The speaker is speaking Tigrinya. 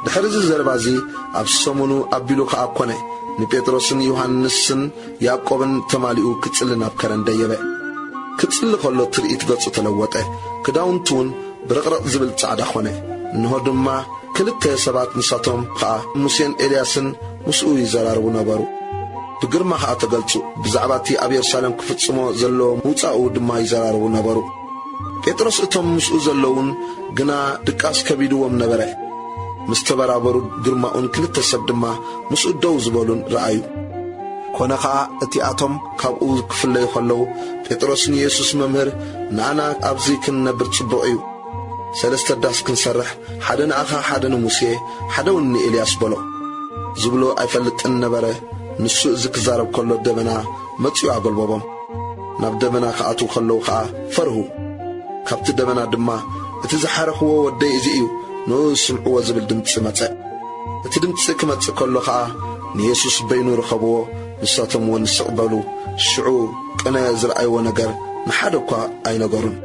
ድሕሪዚ ዘረባዚ ኣብ ሰሙኑ ኣቢሉ ከኣኮነ ንጴጥሮስን ዮሐንስን ያዕቆብን ተማሊኡ ክጽሊ ናብ ከረን ደየበ ክጽሊ ከሎ ትርኢት ገጹ ተለወጠ ክዳውንቱን ብርቕርቕ ዝብል ጻዕዳ ኾነ እንሆ ድማ ክልተ ሰባት ንሳቶም ከዓ ሙሴን ኤልያስን ምስኡ ይዘራርቡ ነበሩ ብግርማ ከዓ ተገልጹ ብዛዕባ እቲ ኣብ የሩሳሌም ክፍጽሞ ዘሎ ምውጻኡ ድማ ይዘራርቡ ነበሩ ጴጥሮስ እቶም ምስኡ ዘለውን ግና ድቃስ ከቢድዎም ነበረ ምስ ተበራበሩ ግርማኡን ክልተ ሰብ ድማ ምስኡ ደው ዝበሉን ረኣዩ ኮነ ከዓ እቲኣቶም ካብኡ ክፍለዩ ከለዉ ጴጥሮስን ኢየሱስ መምህር ንኣና ኣብዚ ክንነብር ጽቡቕ እዩ ሰለስተ ዳስ ክንሰርሕ ሓደ ንኣኻ ሓደ ንሙሴ ሓደ እውን ንኤልያስ በሎ ዝብሎ ኣይፈልጥን ነበረ ንሱ እዚ ክዛረብ ከሎ ደበና መጺኡ ኣገልበቦም ናብ ደበና ከኣትዉ ከለዉ ከዓ ፈርሁ ካብቲ ደበና ድማ እቲ ዝሓረኽዎ ወደይ እዚ እዩ ንስምዕዎ ዝብል ድምፂ መጽእ እቲ ድምፂ ክመጽእ ከሎ ከዓ ንኢየሱስ በይኑ ረኸብዎ ንሳቶም እውን ስቕበሉ ሽዑ ቅነ ዝረኣይዎ ነገር ንሓደ እኳ ኣይነገሩን